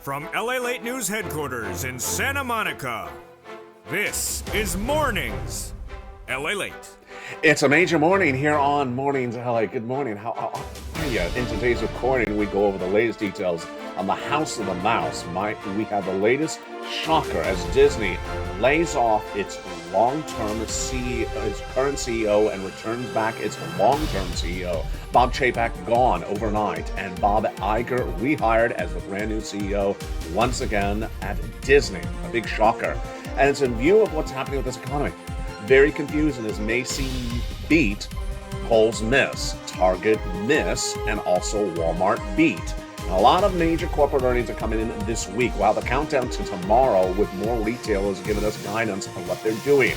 From LA Late News headquarters in Santa Monica, this is Mornings LA Late. It's a major morning here on Mornings LA. Good morning. How are you? In today's recording, we go over the latest details on the House of the Mouse. We have the latest shocker as Disney lays off its long-term CEO, its current CEO, and returns back its long-term CEO. Bob Chapek gone overnight, and Bob Iger rehired as the brand new CEO once again at Disney. A big shocker. And it's in view of what's happening with this economy. Very confusing as Macy beat, Kohl's miss, Target miss, and also Walmart beat. A lot of major corporate earnings are coming in this week, while the countdown to tomorrow with more retailers giving us guidance on what they're doing.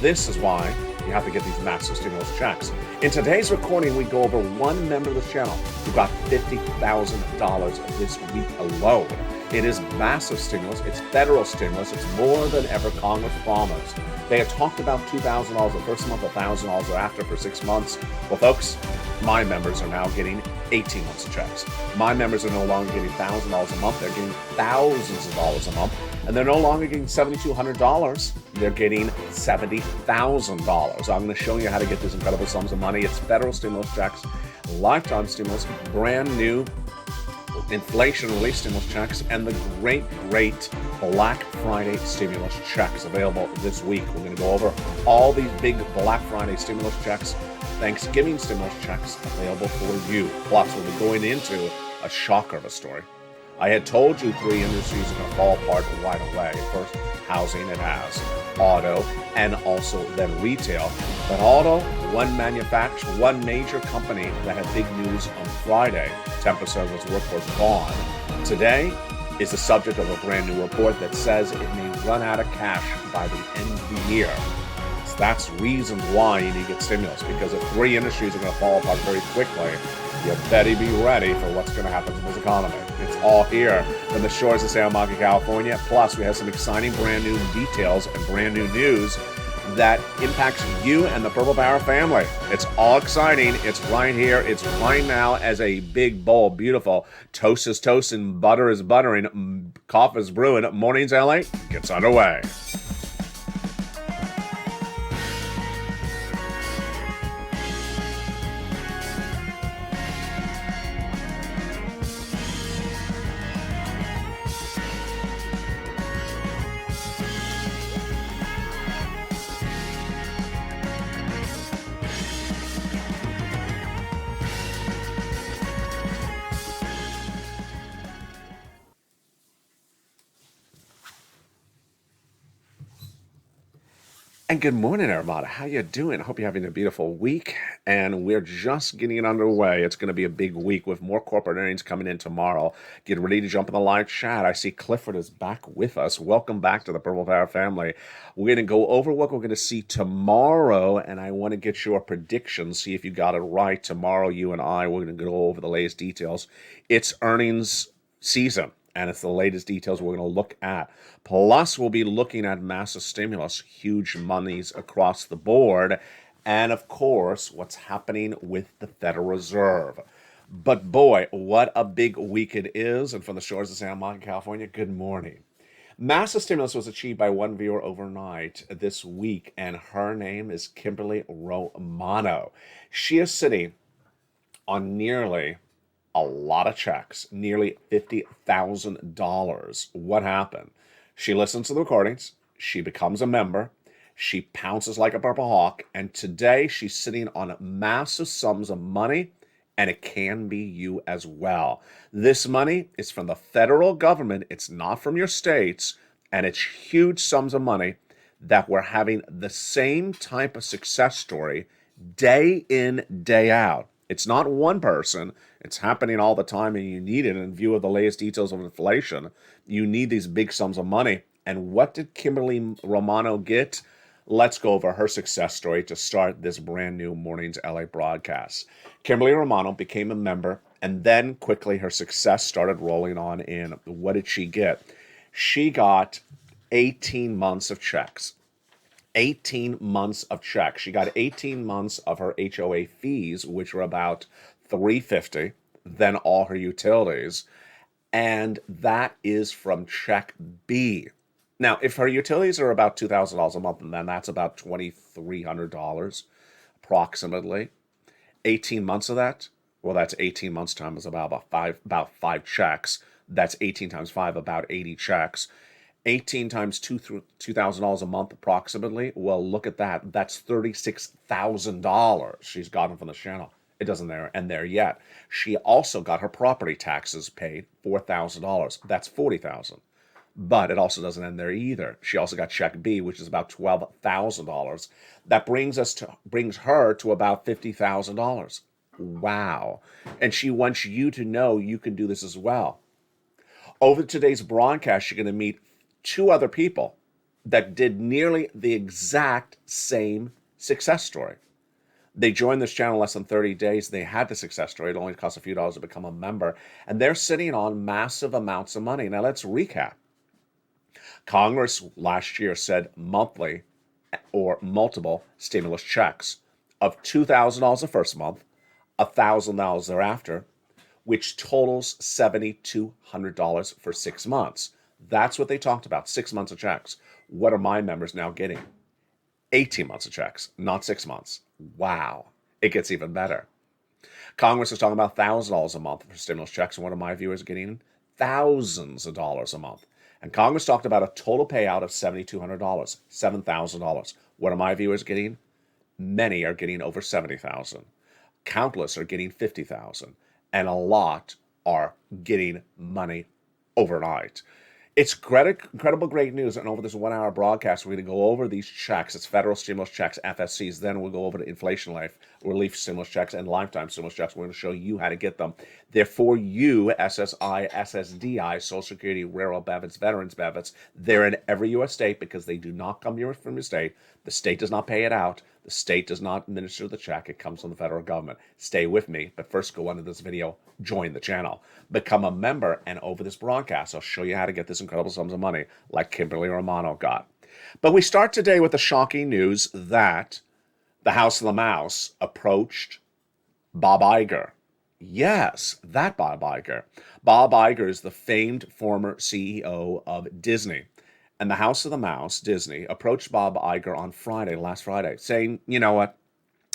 This is why you have to get these massive stimulus checks. In today's recording, we go over one member of the channel who got $50,000 this week alone. It is massive stimulus. It's federal stimulus. It's more than ever Congress promised. They had talked about $2,000 the first month, $1,000 thereafter for 6 months. Well, folks, my members are now getting 18 months of checks. My members are no longer getting $1,000 a month. They're getting thousands of dollars a month. And they're no longer getting $7,200. They're getting $70,000. I'm going to show you how to get these incredible sums of money. It's federal stimulus checks, lifetime stimulus, brand new inflation relief stimulus checks, and the great Black Friday stimulus checks available this week. We're going to go over all these big Black Friday stimulus checks, Thanksgiving stimulus checks available for you. Plus, we'll be going into a shocker of a story. I had told you 3 industries are going to fall apart right away. First, housing, it has. Auto, and also then retail. But auto, one major company that had big news on Friday, 10% of its workforce gone. Today is the subject of a brand new report that says it may run out of cash by the end of the year. So that's reasons why you need to get stimulus, because if 3 industries are going to fall apart very quickly, you better be ready for what's going to happen to this economy. It's all here from the shores of Santa Monica, California. Plus, we have some exciting brand new details and brand new news that impacts you and the Purple Power family. It's all exciting. It's right here. It's right now as a big bowl. Beautiful. Toast is toasting. Butter is buttering. Coffee is brewing. Mornings LA gets underway. And good morning, everybody. How you doing? I hope you're having a beautiful week. And we're just getting it underway. It's going to be a big week with more corporate earnings coming in tomorrow. Get ready to jump in the live chat. I see Clifford is back with us. Welcome back to the Purple Power family. We're going to go over what we're going to see tomorrow, and I want to get your predictions, see if you got it right. Tomorrow, you and I, we're going to go over the latest details. It's earnings season, and it's the latest details we're going to look at. Plus, we'll be looking at massive stimulus, huge monies across the board, and of course, what's happening with the Federal Reserve. But boy, what a big week it is. And from the shores of Santa Monica, California, good morning. Massive stimulus was achieved by one viewer overnight this week, and her name is Kimberly Romano. She is sitting on nearly a lot of checks, nearly $50,000. What happened? She listens to the recordings. She becomes a member. She pounces like a purple hawk. And today she's sitting on massive sums of money, and it can be you as well. This money is from the federal government. It's not from your states. And it's huge sums of money that we're having the same type of success story day in, day out. It's not one person. It's happening all the time, and you need it in view of the latest details of inflation. You need these big sums of money. And what did Kimberly Romano get? Let's go over her success story to start this brand new Mornings LA broadcast. Kimberly Romano became a member, and then quickly her success started rolling on in. What did she get? She got 18 months of checks. 18 months of checks. She got 18 months of her HOA fees, which were about $350, then all her utilities. and that is from check B. Now, if her utilities are about $2,000 a month, then that's about $2,300 approximately. 18 months of that, well, that's 18 months times about five checks. That's 18 times 5, about 80 checks. 18 times $2,000 a month approximately. Well, look at that. That's $36,000 she's gotten from the channel. It doesn't end there yet. She also got her property taxes paid, $4,000. That's $40,000. But it also doesn't end there either. She also got check B, which is about $12,000. That brings her to about $50,000. Wow. And she wants you to know you can do this as well. Over today's broadcast, you're going to meet 2 other people that did nearly the exact same success story. They joined this channel less than 30 days. They had the success story. It only cost a few dollars to become a member. And they're sitting on massive amounts of money. Now, let's recap. Congress last year said monthly or multiple stimulus checks of $2,000 the first month, $1,000 thereafter, which totals $7,200 for 6 months. That's what they talked about, 6 months of checks. What are my members now getting? 18 months of checks, not 6 months. Wow, it gets even better. Congress is talking about $1,000 a month for stimulus checks, and what are my viewers getting? Thousands of dollars a month. And Congress talked about a total payout of $7,200, $7,000. What are my viewers getting? Many are getting over $70,000. Countless are getting $50,000. And a lot are getting money overnight. It's incredible great news. And over this 1-hour broadcast, we're going to go over these checks. It's federal stimulus checks, FSCs. Then we'll go over to inflation relief stimulus checks and lifetime stimulus checks. We're going to show you how to get them. They're for you, SSI, SSDI, Social Security, Railroad benefits, Veterans benefits. They're in every U.S. state because they do not come from your state. The state does not pay it out. The state does not administer the check. It comes from the federal government. Stay with me, but first go under this video, join the channel, become a member, and over this broadcast, I'll show you how to get this incredible sums of money like Kimberly Romano got. But we start today with the shocking news that the House of the Mouse approached Bob Iger. Yes, that Bob Iger. Bob Iger is the famed former CEO of Disney. And the House of the Mouse, Disney, approached Bob Iger on last Friday, saying, you know what,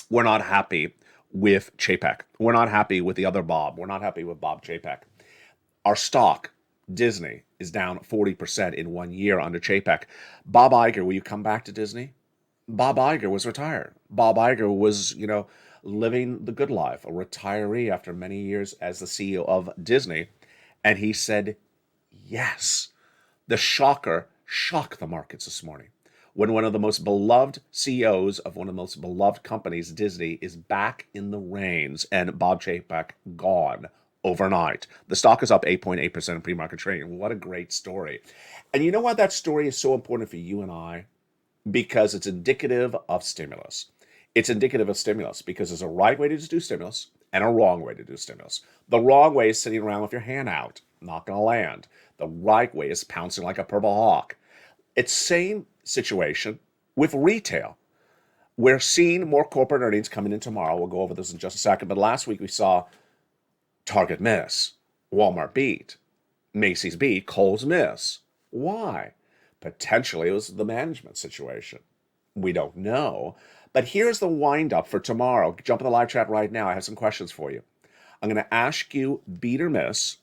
we're not happy with Chapek. We're not happy with the other Bob. We're not happy with Bob Chapek. Our stock, Disney, is down 40% in 1 year under Chapek. Bob Iger, will you come back to Disney? Bob Iger was retired. Bob Iger was, living the good life, a retiree after many years as the CEO of Disney. And he said, yes. The shocker shocked the markets this morning when one of the most beloved CEOs of one of the most beloved companies, Disney, is back in the reins and Bob Chapek gone overnight. The stock is up 8.8% in pre-market trading. What a great story. And you know why that story is so important for you and I? Because it's indicative of stimulus. It's indicative of stimulus because there's a right way to do stimulus and a wrong way to do stimulus. The wrong way is sitting around with your hand out, not going to land. The right way is pouncing like a purple hawk. It's same situation with retail. We're seeing more corporate earnings coming in tomorrow. We'll go over this in just a second. But last week we saw Target miss, Walmart beat, Macy's beat, Kohl's miss. Why? Potentially it was the management situation. We don't know. But here's the wind-up for tomorrow. Jump in the live chat right now. I have some questions for you. I'm going to ask you beat or miss,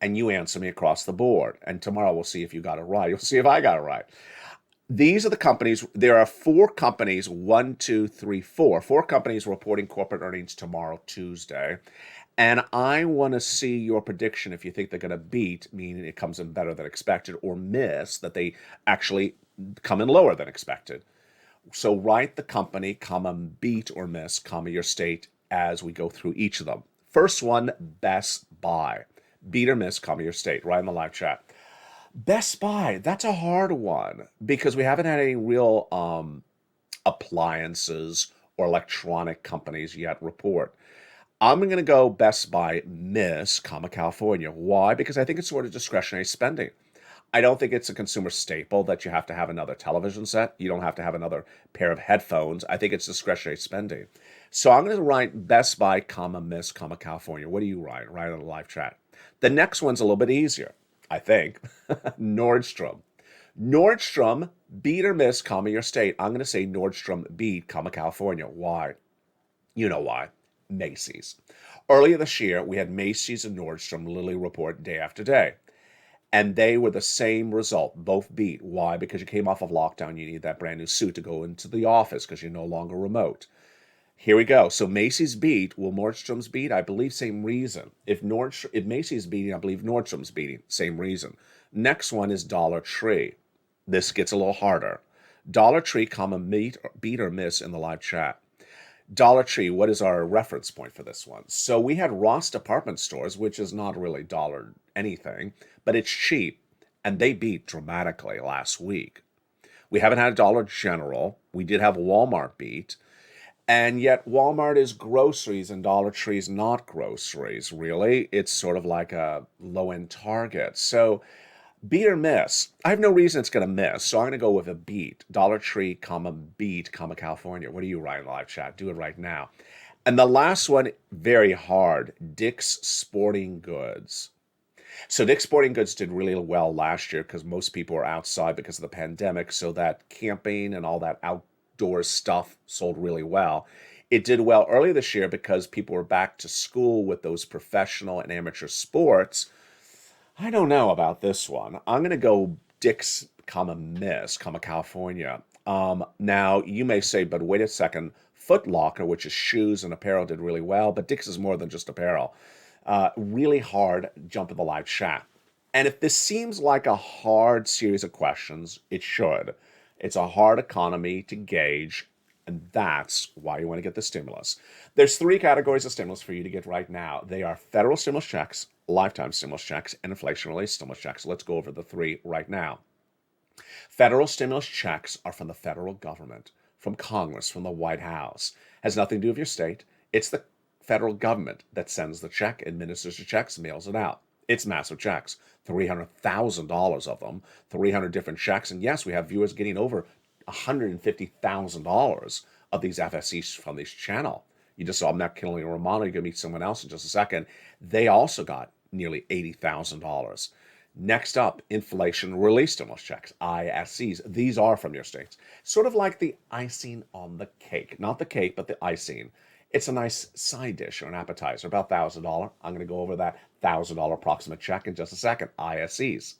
and you answer me across the board. And tomorrow we'll see if you got it right. You'll see if I got it right. These are the companies. There are 4 companies, 1, 2, 3, 4. 4 companies reporting corporate earnings tomorrow, Tuesday. And I want to see your prediction if you think they're going to beat, meaning it comes in better than expected, or miss, that they actually come in lower than expected. So write the company, comma, beat or miss, comma, your state as we go through each of them. First one, Best Buy. Beat or miss, comma, your state, right in the live chat. Best Buy, that's a hard one because we haven't had any real appliances or electronic companies yet report. I'm going to go Best Buy, miss, comma, California. Why? Because I think it's sort of discretionary spending. I don't think it's a consumer staple that you have to have another television set. You don't have to have another pair of headphones. I think it's discretionary spending. So I'm going to write Best Buy, comma, Miss, comma, California. What do you write? Write on the live chat. The next one's a little bit easier, I think. Nordstrom. Nordstrom, beat or miss, comma, your state. I'm going to say Nordstrom, beat, comma, California. Why? You know why. Macy's. Earlier this year, we had Macy's and Nordstrom literally report day after day. And they were the same result, both beat. Why? Because you came off of lockdown, you need that brand new suit to go into the office because you're no longer remote. Here we go. So Macy's beat. Will Nordstrom's beat? I believe same reason. If Macy's beating, I believe Nordstrom's beating. Same reason. Next one is Dollar Tree. This gets a little harder. Dollar Tree, comma, beat or miss in the live chat. Dollar Tree, what is our reference point for this one? So we had Ross Department Stores, which is not really dollar anything, but it's cheap, and they beat dramatically last week. We haven't had Dollar General. We did have Walmart beat, and yet Walmart is groceries and Dollar Tree is not groceries, really. It's sort of like a low-end Target. So beat or miss? I have no reason it's going to miss, so I'm going to go with a beat. Dollar Tree, comma, beat, comma, California. What do you write in the live chat? Do it right now. And the last one, very hard, Dick's Sporting Goods. So Dick's Sporting Goods did really well last year because most people were outside because of the pandemic, so that camping and all that outdoor stuff sold really well. It did well earlier this year because people were back to school with those professional and amateur sports. I don't know about this one. I'm going to go Dick's, comma, miss, comma, California. Now, you may say, but wait a second. Foot Locker, which is shoes and apparel, did really well, but Dick's is more than just apparel. Really hard jump in the live chat. And if this seems like a hard series of questions, it should. It's a hard economy to gauge, and that's why you want to get the stimulus. There's 3 categories of stimulus for you to get right now. They are federal stimulus checks, lifetime stimulus checks, and inflation-related stimulus checks. Let's go over the 3 right now. Federal stimulus checks are from the federal government, from Congress, from the White House. Has nothing to do with your state. It's the federal government that sends the check, administers the checks, mails it out. It's massive checks, $300,000 of them, 300 different checks. And yes, we have viewers getting over $150,000 of these FSCs from this channel. You just saw Matt Kinley and Romano. You're going to meet someone else in just a second. They also got nearly $80,000. Next up, inflation relief stimulus checks, ISCs. These are from your states. Sort of like the icing on the cake. Not the cake, but the icing. It's a nice side dish or an appetizer, about $1,000. I'm going to go over that $1,000 approximate check in just a second, ISCs.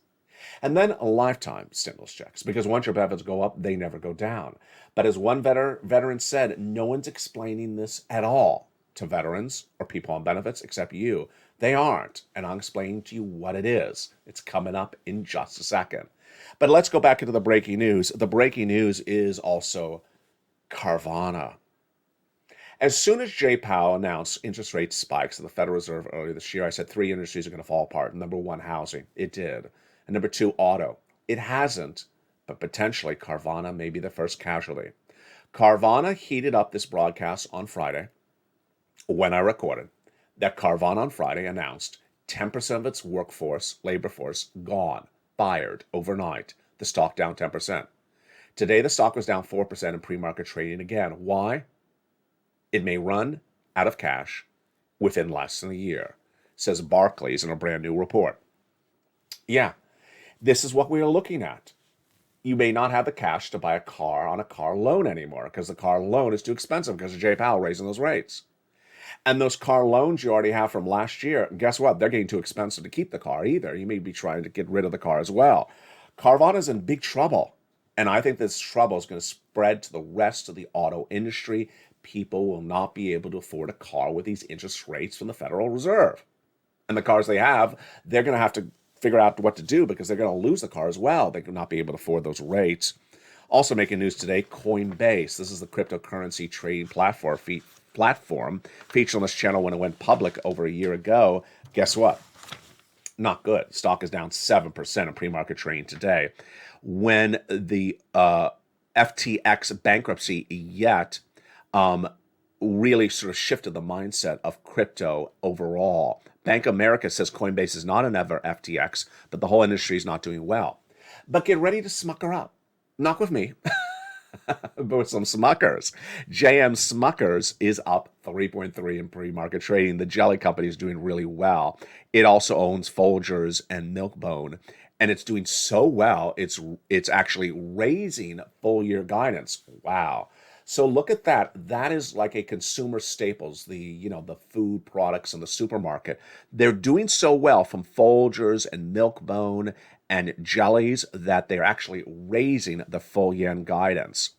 And then lifetime stimulus checks, because once your benefits go up, they never go down. But as one veteran said, no one's explaining this at all to veterans or people on benefits except you. They aren't, and I'm explaining to you what it is. It's coming up in just a second. But let's go back into the breaking news. The breaking news is also Carvana. As soon as Jay Powell announced interest rate spikes at the Federal Reserve earlier this year, I said 3 industries are going to fall apart. Number 1, housing. It did. And number 2, auto. It hasn't, but potentially Carvana may be the first casualty. Carvana heated up this broadcast on Friday, when I recorded, that Carvana on Friday announced 10% of its labor force, gone, fired overnight. The stock down 10%. Today, the stock was down 4% in pre-market trading again. Why? It may run out of cash within less than a year, says Barclays in a brand new report. Yeah, this is what we are looking at. You may not have the cash to buy a car on a car loan anymore because the car loan is too expensive because of Jay Powell raising those rates. And those car loans you already have from last year, guess what? They're getting too expensive to keep the car either. You may be trying to get rid of the car as well. Carvana's in big trouble. And I think this trouble is going to spread to the rest of the auto industry. People will not be able to afford a car with these interest rates from the Federal Reserve. And the cars they have, they're going to have to figure out what to do because they're going to lose the car as well. They will not be able to afford those rates. Also making news today, Coinbase. This is the cryptocurrency trading platform featured on this channel when it went public over a year ago. Guess what? Not good. Stock is down 7% in pre-market trading today. When the FTX bankruptcy really sort of shifted the mindset of crypto overall. Bank of America says Coinbase is not an ever FTX, but the whole industry is not doing well. But get ready to smucker up. Not with me, but with some Smuckers. JM Smuckers is up 3.3 in pre-market trading. The jelly company is doing really well. It also owns Folgers and Milk-Bone, and it's doing so well, it's actually raising full year guidance. Wow. So look at that. That is like a consumer staples, the food products in the supermarket. They're doing so well from Folgers and Milk-Bone and jellies that they're actually raising the full yen guidance.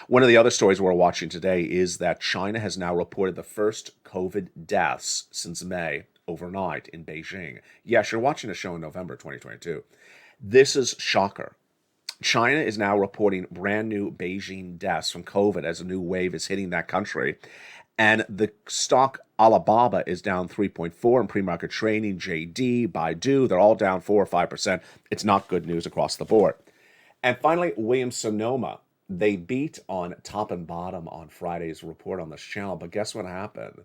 One of the other stories we're watching today is that China has now reported the first COVID deaths since May overnight in Beijing. Yes, you're watching a show in November 2022. This is shocker. China is now reporting brand new Beijing deaths from COVID as a new wave is hitting that country. And the stock Alibaba is down 3.4 in pre-market trading. JD, Baidu, they're all down 4 or 5%. It's not good news across the board. And finally, Williams-Sonoma. They beat on top and bottom on Friday's report on this channel, but guess what happened?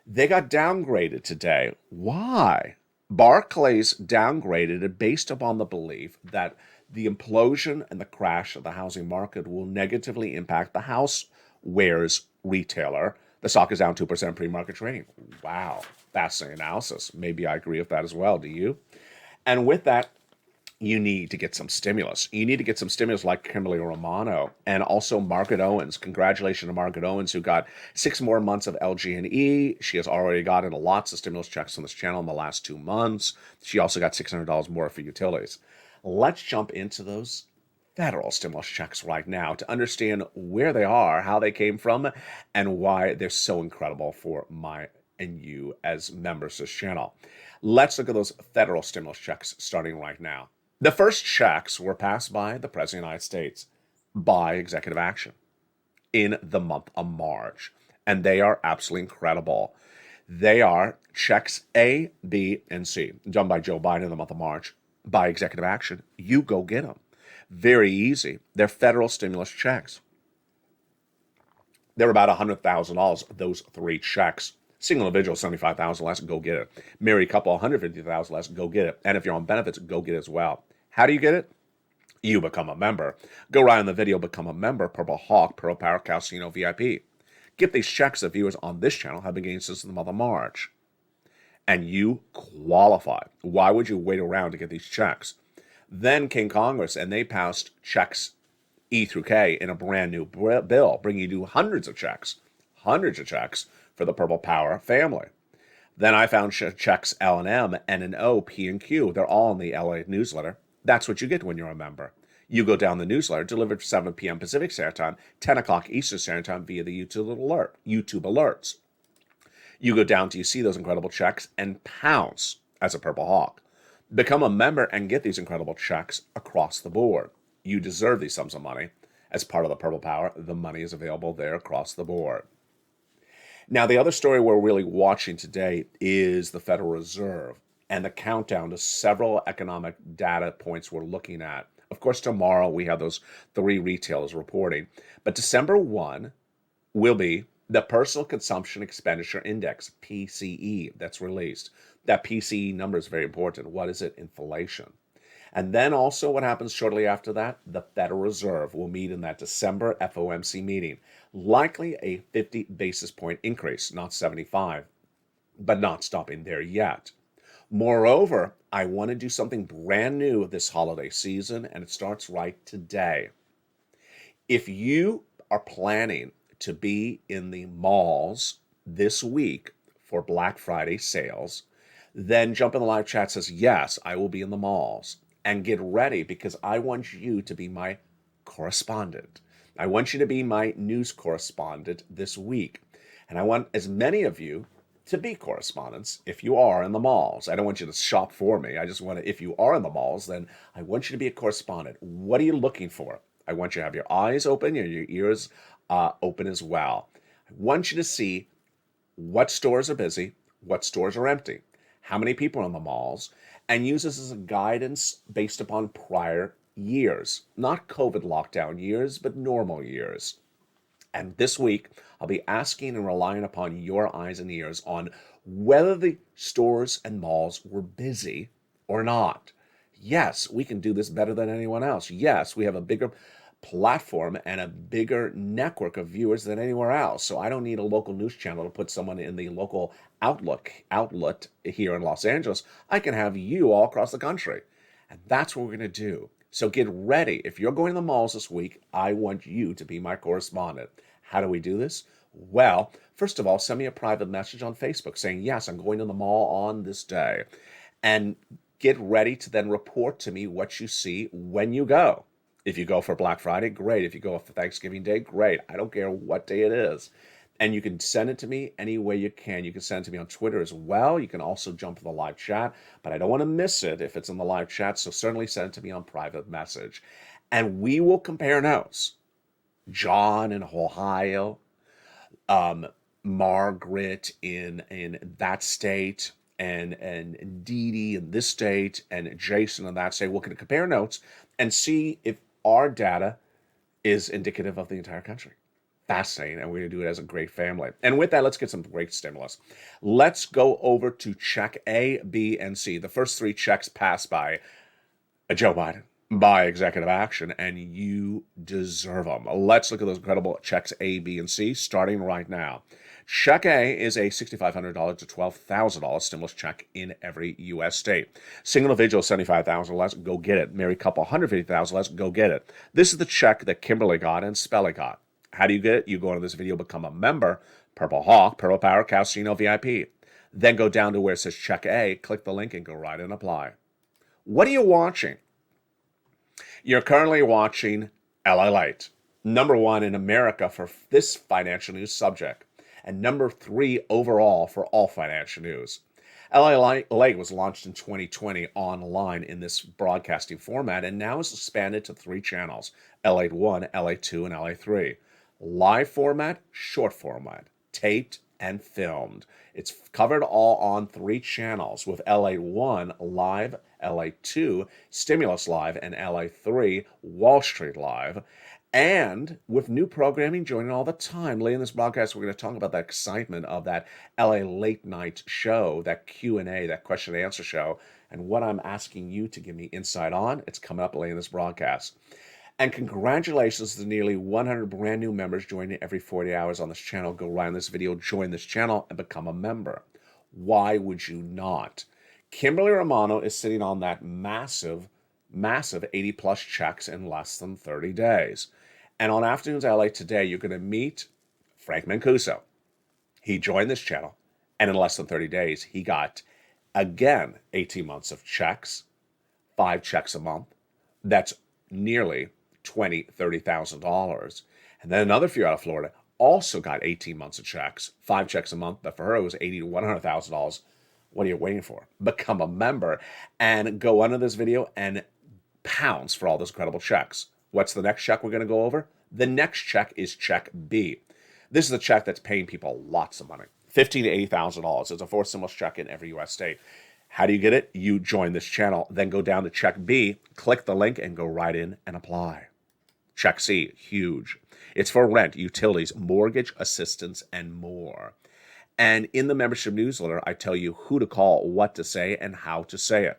They got downgraded today. Why? Barclays downgraded it based upon the belief that the implosion and the crash of the housing market will negatively impact the housewares retailer. The stock is down 2% pre-market trading. Wow, fascinating analysis. Maybe I agree with that as well. Do you? And with that, you need to get some stimulus. You need to get some stimulus like Kimberly Romano and also Margaret Owens. Congratulations to Margaret Owens, who got 6 more months of LG&E. She has already gotten lots of stimulus checks on this channel in the last 2 months. She also got $600 more for utilities. Let's jump into those federal stimulus checks right now to understand where they are, how they came from, and why they're so incredible for my and you as members of this channel. Let's look at those federal stimulus checks starting right now. The first checks were passed by the President of the United States by executive action in the month of March, and they are absolutely incredible. They are checks A, B, and C, done by Joe Biden in the month of March by executive action. You go get them. Very easy. They're federal stimulus checks. They're about $100,000, those 3 checks. Single individual, $75,000 less, go get it. Married couple, $150,000 less, go get it. And if you're on benefits, go get it as well. How do you get it? You become a member. Go right on the video, become a member, Purple Hawk, Pearl Power Casino VIP. Get these checks that viewers on this channel have been getting since the month of March. And you qualify. Why would you wait around to get these checks? Then came Congress, and they passed checks E through K in a brand new bill, bringing you hundreds of checks for the Purple Power family. Then I found checks L and M, N and O, P and Q. They're all in the LA newsletter. That's what you get when you're a member. You go down the newsletter, delivered 7 p.m. Pacific Standard Time, 10 o'clock Eastern Standard Time via the YouTube alerts. You go down till you see those incredible checks and pounce as a Purple Hawk. Become a member and get these incredible checks across the board. You deserve these sums of money. As part of the Purple Power, the money is available there across the board. Now, the other story we're really watching today is the Federal Reserve and the countdown to several economic data points we're looking at. Of course, tomorrow we have those 3 retailers reporting, but December 1 will be the Personal Consumption Expenditure Index, PCE, that's released. That PCE number is very important. What is it? Inflation. And then also what happens shortly after that? The Federal Reserve will meet in that December FOMC meeting. Likely a 50 basis point increase, not 75, but not stopping there yet. Moreover, I want to do something brand new this holiday season, and it starts right today. If you are planning to be in the malls this week for Black Friday sales, then jump in the live chat, says, yes, I will be in the malls. And get ready, because I want you to be my correspondent. I want you to be my news correspondent this week. And I want as many of you to be correspondents if you are in the malls. I don't want you to shop for me. I just want to, if you are in the malls, then I want you to be a correspondent. What are you looking for? I want you to have your eyes open and your ears open as well. I want you to see what stores are busy, what stores are empty, how many people are in the malls, and use this as a guidance based upon prior years. Not COVID lockdown years, but normal years. And this week, I'll be asking and relying upon your eyes and ears on whether the stores and malls were busy or not. Yes, we can do this better than anyone else. Yes, we have a bigger platform and a bigger network of viewers than anywhere else. So I don't need a local news channel to put someone in the local outlet here in Los Angeles. I can have you all across the country. And that's what we're going to do. So get ready. If you're going to the malls this week, I want you to be my correspondent. How do we do this? Well, first of all, send me a private message on Facebook saying, yes, I'm going to the mall on this day. And get ready to then report to me what you see when you go. If you go for Black Friday, great. If you go for Thanksgiving Day, great. I don't care what day it is. And you can send it to me any way you can. You can send it to me on Twitter as well. You can also jump in the live chat, but I don't want to miss it if it's in the live chat. So certainly send it to me on private message. And we will compare notes. John in Ohio, Margaret in that state, and Dee Dee in this state, and Jason in that state. We're going to compare notes and see if our data is indicative of the entire country. Fascinating, and we're going to do it as a great family. And with that, let's get some great stimulus. Let's go over to check A, B, and C. The first three checks passed by Joe Biden by executive action, and you deserve them. Let's look at those incredible checks A, B, and C, starting right now. Check A is a $6,500 to $12,000 stimulus check in every U.S. state. Single individual, $75,000 less, go get it. Married couple, $150,000 less, go get it. This is the check that Kimberly got and Spelly got. How do you get it? You go into this video, become a member, Purple Hawk, Purple Power, Casino VIP. Then go down to where it says check A, click the link, and go right and apply. What are you watching? You're currently watching LA Light, #1 in America for this financial news subject, and #3 overall for all financial news. LA Light was launched in 2020 online in this broadcasting format, and now is expanded to 3 channels, LA1, LA2, and LA3. Live format, short format, taped, and filmed. It's covered all on 3 channels, with LA1 Live, LA2 Stimulus Live, and LA3 Wall Street Live. And with new programming joining all the time. Later in this broadcast, we're going to talk about the excitement of that LA late night show, that Q&A, that question and answer show, and what I'm asking you to give me insight on. It's coming up later in this broadcast. And congratulations to nearly 100 brand new members joining every 40 hours on this channel. Go right in this video, join this channel, and become a member. Why would you not? Kimberly Romano is sitting on that massive 80-plus checks in less than 30 days. And on Afternoons LA today, you're going to meet Frank Mancuso. He joined this channel, and in less than 30 days, he got, again, 18 months of checks, 5 checks a month. That's nearly $30,000. And then another few out of Florida also got 18 months of checks, 5 checks a month, but for her it was $80,000 to $100,000. What are you waiting for? Become a member and go under this video and pounce for all those incredible checks. What's the next check we're going to go over? The next check is check B. This is a check that's paying people lots of money, $15,000 to $80,000. It's a 4 stimulus check in every U.S. state. How do you get it? You join this channel, then go down to check B, click the link, and go right in and apply. Check C, huge. It's for rent, utilities, mortgage assistance, and more. And in the membership newsletter, I tell you who to call, what to say, and how to say it.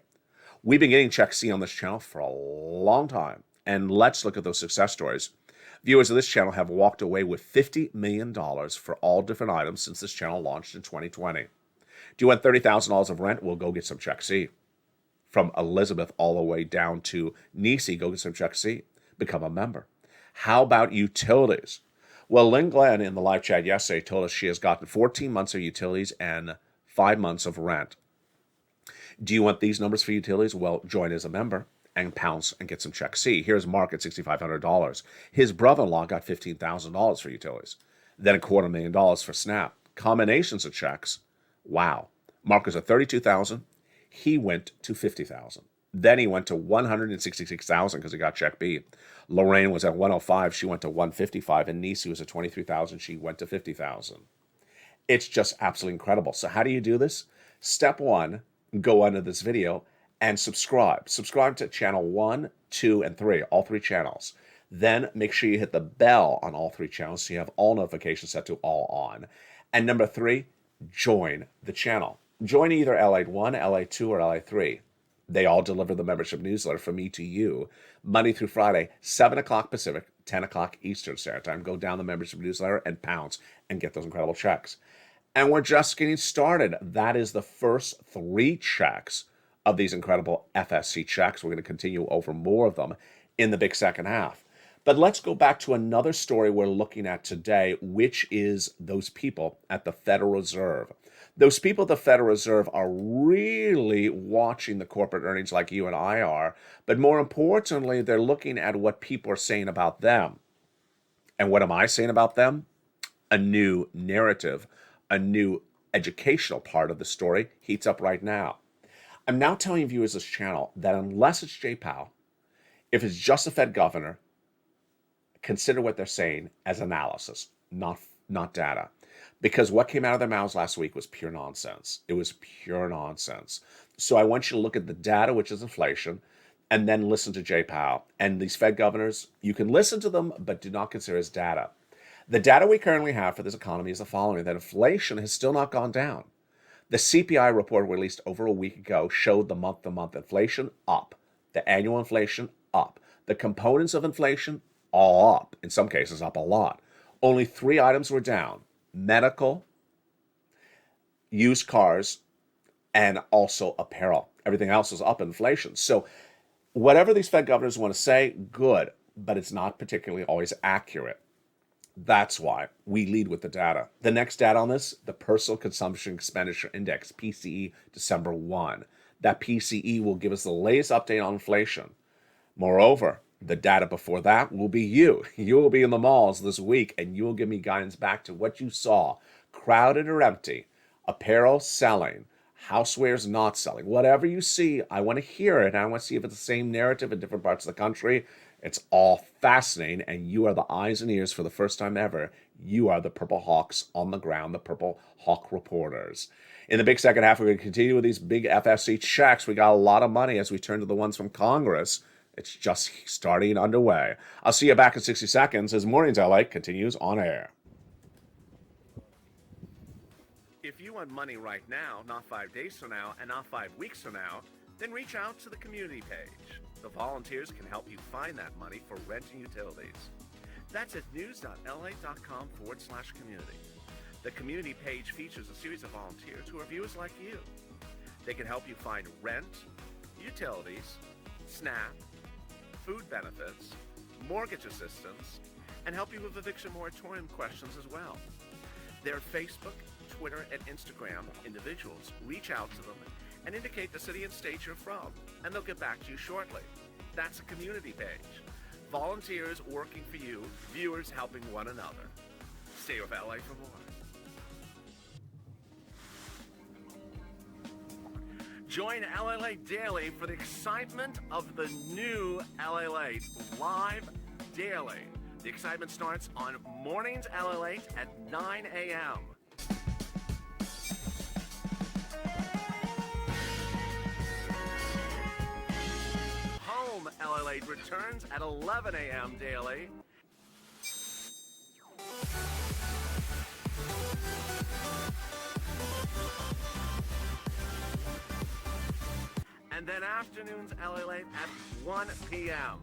We've been getting check C on this channel for a long time, and let's look at those success stories. Viewers of this channel have walked away with $50 million for all different items since this channel launched in 2020. Do you want $30,000 of rent? Well, go get some check C. From Elizabeth all the way down to Nisi, go get some check C. Become a member. How about utilities? Well, Lynn Glenn in the live chat yesterday told us she has gotten 14 months of utilities and 5 months of rent. Do you want these numbers for utilities? Well, join as a member and pounce and get some check C. Here's Mark at $6,500. His brother-in-law got $15,000 for utilities, then $250,000 for SNAP. Combinations of checks. Wow. Mark was at $32,000. He went to $50,000. Then he went to $166,000 because he got check B. Lorraine was at $105,000. She went to $155,000. And Nisi was at $23,000. She went to $50,000. It's just absolutely incredible. So how do you do this? Step 1, go under this video and subscribe. Subscribe to channel 1, 2, and 3, all 3 channels. Then make sure you hit the bell on all 3 channels so you have all notifications set to all on. And number 3, join the channel. Join either LA1, LA2, or LA3. They all deliver the membership newsletter from me to you, Monday through Friday, 7 o'clock Pacific, 10 o'clock Eastern Standard Time. Go down the membership newsletter and pounce and get those incredible checks. And we're just getting started. That is the first 3 checks of these incredible FSC checks. We're going to continue over more of them in the big second half. But let's go back to another story we're looking at today, which is those people at the Federal Reserve. Those people at the Federal Reserve are really watching the corporate earnings like you and I are, but more importantly, they're looking at what people are saying about them. And what am I saying about them? A new narrative, a new educational part of the story heats up right now. I'm now telling viewers of this channel that unless it's Jay Powell, if it's just a Fed governor, consider what they're saying as analysis, not data. Because what came out of their mouths last week was pure nonsense. It was pure nonsense. So I want you to look at the data, which is inflation, and then listen to Jay Powell. And these Fed governors, you can listen to them, but do not consider as data. The data we currently have for this economy is the following, that inflation has still not gone down. The CPI report released over a week ago showed the month-to-month inflation up, the annual inflation up, the components of inflation all up, in some cases up a lot. Only 3 items were down: medical, used cars, and also apparel. Everything else is up in inflation. So whatever these Fed governors want to say, good, but it's not particularly always accurate. That's why we lead with the data. The next data on this, the Personal Consumption Expenditure Index, PCE, December 1. That PCE will give us the latest update on inflation. Moreover, the data before that will be you. You will be in the malls this week, and you will give me guidance back to what you saw. Crowded or empty, apparel selling, housewares not selling. Whatever you see, I want to hear it. I want to see if it's the same narrative in different parts of the country. It's all fascinating, and you are the eyes and ears for the first time ever. You are the Purple Hawks on the ground, the Purple Hawk reporters. In the big second half, we're going to continue with these big FFC checks. We got a lot of money as we turn to the ones from Congress. It's just starting underway. I'll see you back in 60 seconds as Mornings LA continues on air. If you want money right now, not 5 days from now, and not 5 weeks from now, then reach out to the community page. The volunteers can help you find that money for rent and utilities. That's at news.la.com/community. The community page features a series of volunteers who are viewers like you. They can help you find rent, utilities, SNAP, food benefits, mortgage assistance, and help you with eviction moratorium questions as well. Their Facebook, Twitter, and Instagram individuals reach out to them and indicate the city and state you're from, and they'll get back to you shortly. That's a community page. Volunteers working for you, viewers helping one another. Stay with LA for more. Join LA Daily for the excitement of the new LA live daily. The excitement starts on Mornings LA at 9 a.m. Home LA returns at 11 a.m. daily. And then afternoons LA at 1 p.m.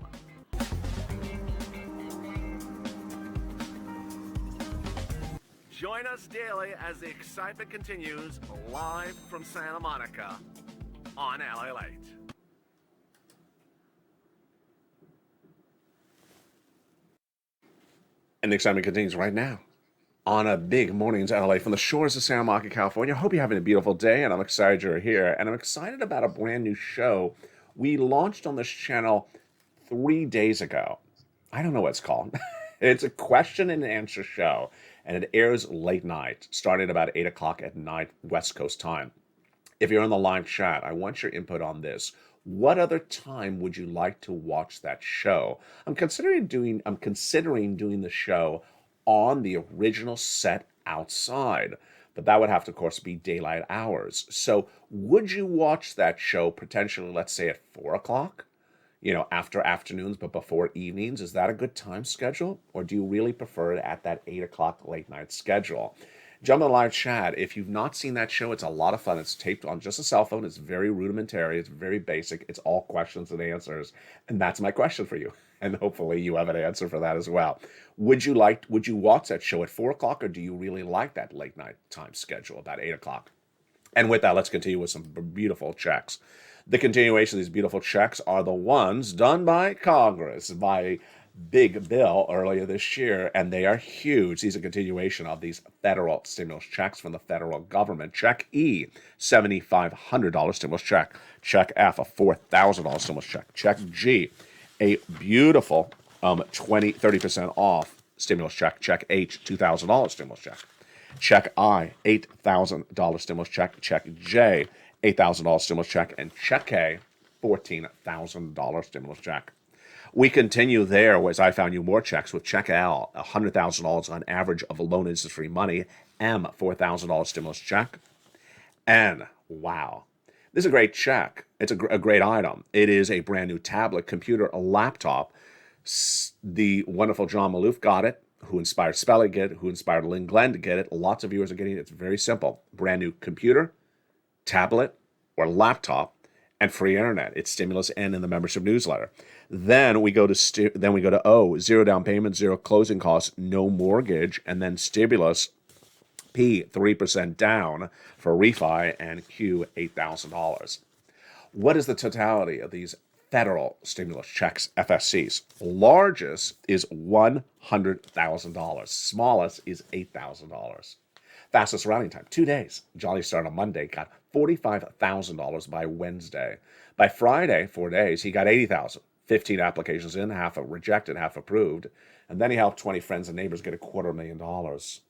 Join us daily as the excitement continues live from Santa Monica on LA Late. And the excitement continues right now on a big Mornings LA from the shores of Santa Monica, California. I hope you're having a beautiful day, and I'm excited you're here. And I'm excited about a brand new show we launched on this channel 3 days ago. I don't know what it's called. It's a question and answer show, and it airs late night, starting about 8 o'clock at night, West Coast time. If you're on the live chat, I want your input on this. What other time would you like to watch that show? I'm considering doing the show on the original set outside, but that would have to, of course, be daylight hours. So would you watch that show potentially, let's say, at 4 o'clock? After afternoons, but before evenings? Is that a good time schedule? Or do you really prefer it at that 8 o'clock late night schedule? Jump in the live chat. If you've not seen that show, it's a lot of fun. It's taped on just a cell phone. It's very rudimentary. It's very basic. It's all questions and answers. And that's my question for you. And hopefully you have an answer for that as well. Would you watch that show at 4 o'clock, or do you really like that late night time schedule about 8 o'clock? And with that, let's continue with some beautiful checks. The continuation of these beautiful checks are the ones done by Congress, by Big Bill earlier this year, and they are huge. These are a continuation of these federal stimulus checks from the federal government. Check E, $7,500 stimulus check. Check F, a $4,000 stimulus check. Check G, a beautiful 30% off stimulus check. Check H, $2,000 stimulus check. Check I, $8,000 stimulus check. Check J, $8,000 stimulus check. And check K, $14,000 stimulus check. We continue there as I found you more checks with check L, $100,000 on average of loan interest-free money. M, $4,000 stimulus check. N, wow. This is a great check. It's a great item. It is a brand new tablet, computer, a laptop. The wonderful John Maloof got it, who inspired Spelling get it, who inspired Lynn Glenn to get it. Lots of viewers are getting it. It's very simple. Brand new computer, tablet, or laptop, and free internet. It's Stimulus N in the membership newsletter. Then we go to O, zero down payment, zero closing costs, no mortgage, and then Stimulus P, 3% down for refi, and Q, $8,000. What is the totality of these federal stimulus checks, FSCs? Largest is $100,000. Smallest is $8,000. Fastest routing time, 2 days. Jolly started on Monday, got $45,000 by Wednesday. By Friday, 4 days, he got $80,000. 15 applications in, half rejected, half approved. And then he helped 20 friends and neighbors get $250,000.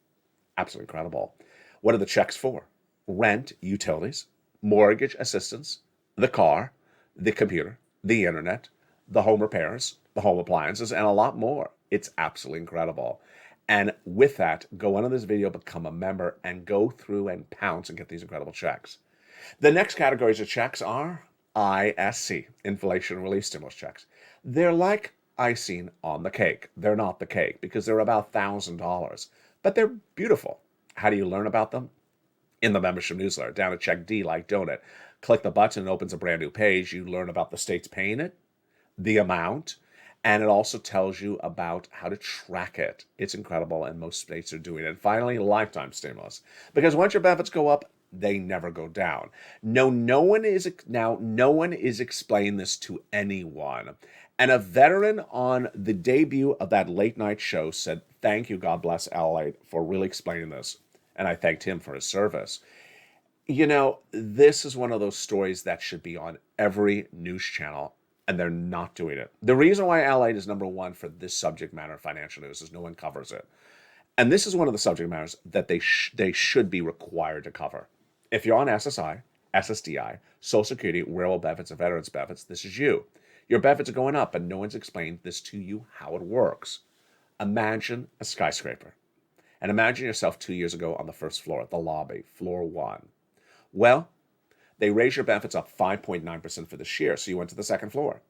Absolutely incredible. What are the checks for? Rent, utilities, mortgage assistance, the car, the computer, the internet, the home repairs, the home appliances, and a lot more. It's absolutely incredible. And with that, go under this video, become a member, and go through and pounce and get these incredible checks. The next categories of checks are ISC, Inflation Relief Stimulus Checks. They're like icing on the cake. They're not the cake because they're about $1,000, but they're beautiful. How do you learn about them? In the membership newsletter, down at check D like donut. Click the button, it opens a brand new page. You learn about the states paying it, the amount, and it also tells you about how to track it. It's incredible, and most states are doing it. And finally, lifetime stimulus. Because once your benefits go up, they never go down. No one is explaining this to anyone. And a veteran on the debut of that late night show said, "Thank you, God bless LA, for really explaining this." And I thanked him for his service. You know, this is one of those stories that should be on every news channel, and they're not doing it. The reason why LA is number one for this subject matter in financial news is no one covers it. And this is one of the subject matters that they should be required to cover. If you're on SSI, SSDI, Social Security, rural benefits, and veterans benefits, this is you. Your benefits are going up, and no one's explained this to you, how it works. Imagine a skyscraper. And imagine yourself 2 years ago on the first floor, the lobby, floor 1. Well, they raised your benefits up 5.9% for this year, so you went to the second floor.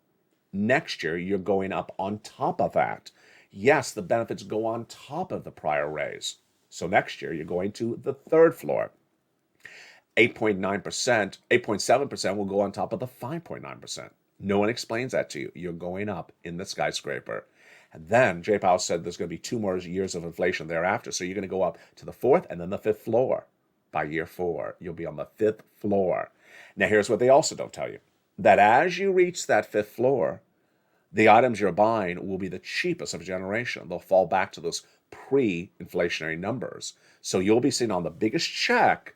Next year, you're going up on top of that. Yes, the benefits go on top of the prior raise. So next year, you're going to the third floor. 8.9%, 8.7% will go on top of the 5.9%. No one explains that to you. You're going up in the skyscraper. And then Jay Powell said there's going to be 2 more years of inflation thereafter. So you're going to go up to the 4th and then the 5th floor. By year 4, you'll be on the 5th floor. Now, here's what they also don't tell you. That as you reach that 5th floor, the items you're buying will be the cheapest of a generation. They'll fall back to those pre-inflationary numbers. So you'll be sitting on the biggest check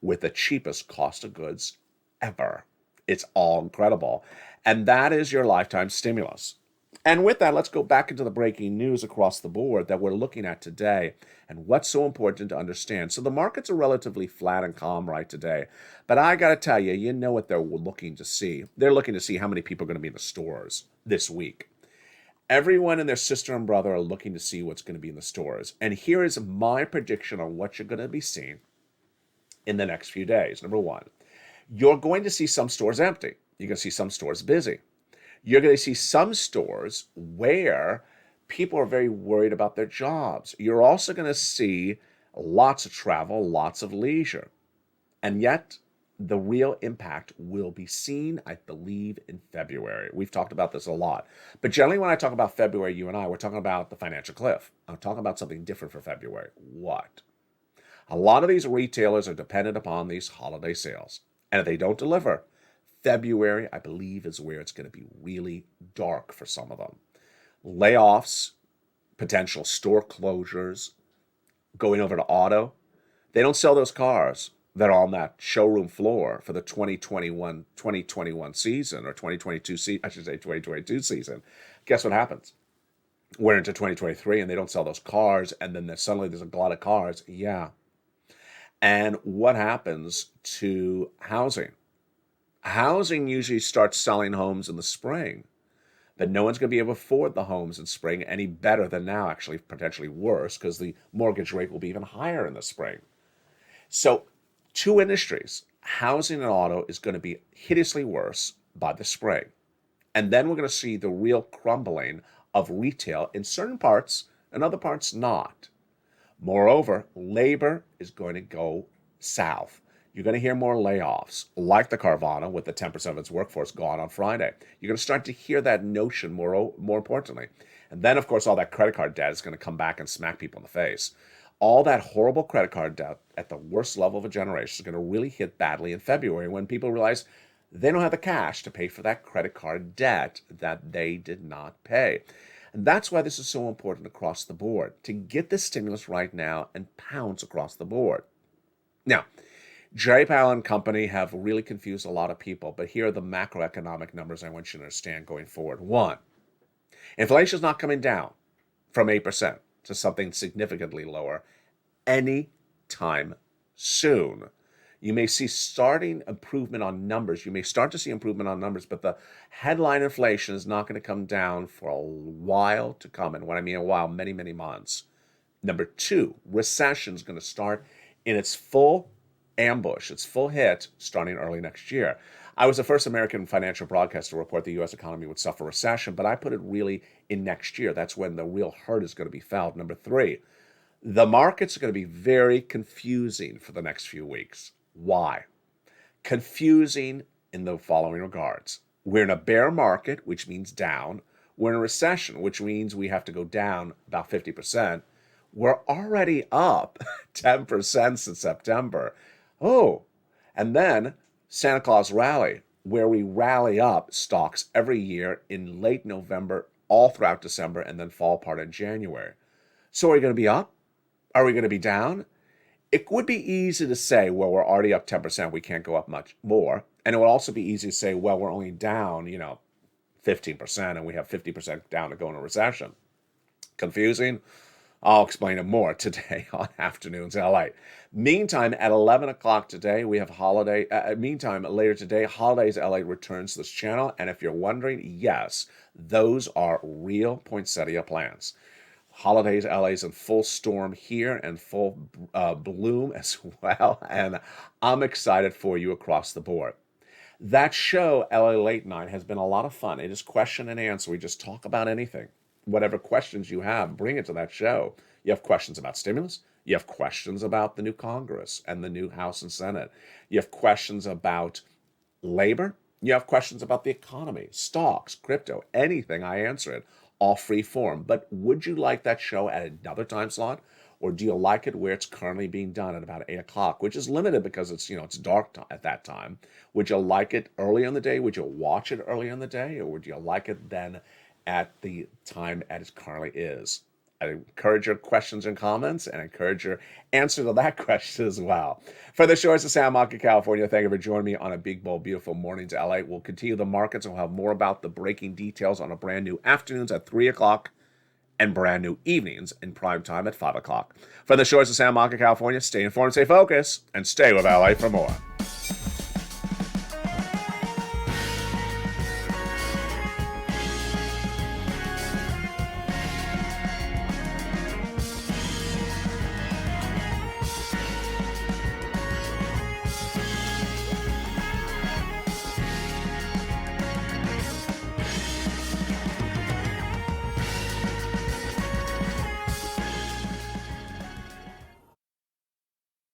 with the cheapest cost of goods ever. It's all incredible. And that is your lifetime stimulus. And with that, let's go back into the breaking news across the board that we're looking at today and what's so important to understand. So the markets are relatively flat and calm right today. But I got to tell you, you know what they're looking to see. They're looking to see how many people are going to be in the stores this week. Everyone and their sister and brother are looking to see what's going to be in the stores. And here is my prediction on what you're going to be seeing in the next few days. Number one, you're going to see some stores empty. You're going to see some stores busy. You're going to see some stores where people are very worried about their jobs. You're also going to see lots of travel, lots of leisure. And yet, the real impact will be seen, I believe, in February. We've talked about this a lot. But generally, when I talk about February, you and I, we're talking about the financial cliff. I'm talking about something different for February. What? A lot of these retailers are dependent upon these holiday sales. And if they don't deliver, February, I believe, is where it's going to be really dark for some of them. Layoffs, potential store closures, going over to auto. They don't sell those cars that are on that showroom floor for the 2021 season, or 2022 season, I should say 2022 season. Guess what happens? We're into 2023 and they don't sell those cars, and then suddenly there's a glut of cars. Yeah. And what happens to housing? Housing usually starts selling homes in the spring, but no one's going to be able to afford the homes in spring any better than now, actually potentially worse, because the mortgage rate will be even higher in the spring. So two industries, housing and auto, is going to be hideously worse by the spring. And then we're going to see the real crumbling of retail in certain parts and other parts not. Moreover, labor is going to go south. You're going to hear more layoffs, like the Carvana, with the 10% of its workforce gone on Friday. You're going to start to hear that notion more importantly. And then, of course, all that credit card debt is going to come back and smack people in the face. All that horrible credit card debt at the worst level of a generation is going to really hit badly in February, when people realize they don't have the cash to pay for that credit card debt that they did not pay. And that's why this is so important across the board, to get the stimulus right now and pounce across the board. Now, Jerry Powell and company have really confused a lot of people, but here are the macroeconomic numbers I want you to understand going forward. One, inflation is not coming down from 8% to something significantly lower anytime soon. You may see starting improvement on numbers. You may start to see improvement on numbers, but the headline inflation is not going to come down for a while to come. And when I mean a while, many, many months. Number two, recession is going to start in its full ambush, its full hit, starting early next year. I was the first American financial broadcaster to report the U.S. economy would suffer recession, but I put it really in next year. That's when the real hurt is going to be felt. Number three, the markets are going to be very confusing for the next few weeks. Why? Confusing in the following regards. We're in a bear market, which means down. We're in a recession, which means we have to go down about 50%. We're already up 10% since September. Oh, and then Santa Claus Rally, where we rally up stocks every year in late November, all throughout December, and then fall apart in January. So are we going to be up? Are we going to be down? It would be easy to say, well, we're already up 10%, we can't go up much more. And it would also be easy to say, well, we're only down, 15%, and we have 50% down to go in a recession. Confusing? I'll explain it more today on Afternoons LA. Meantime, at 11 o'clock today, we have later today, Holidays LA returns to this channel. And if you're wondering, yes, those are real poinsettia plants. Holidays LA is in full storm here and full bloom as well. And I'm excited for you across the board. That show, LA Late Night, has been a lot of fun. It is question and answer. We just talk about anything. Whatever questions you have, bring it to that show. You have questions about stimulus. You have questions about the new Congress and the new House and Senate. You have questions about labor. You have questions about the economy, stocks, crypto, anything. I answer it, all free form. But would you like that show at another time slot? Or do you like it where it's currently being done at about 8 o'clock, which is limited because it's dark at that time? Would you like it early in the day? Would you watch it early in the day? Or would you like it then at the time as it currently is? I encourage your questions and comments, and encourage your answer to that question as well. For the shores of Santa Monica, California, thank you for joining me on a big, bold, beautiful morning to LA. We'll continue the markets, and we'll have more about the breaking details on a brand new afternoons at 3 o'clock and brand new evenings in prime time at 5 o'clock. For the shores of Santa Monica, California, stay informed, stay focused, and stay with LA for more.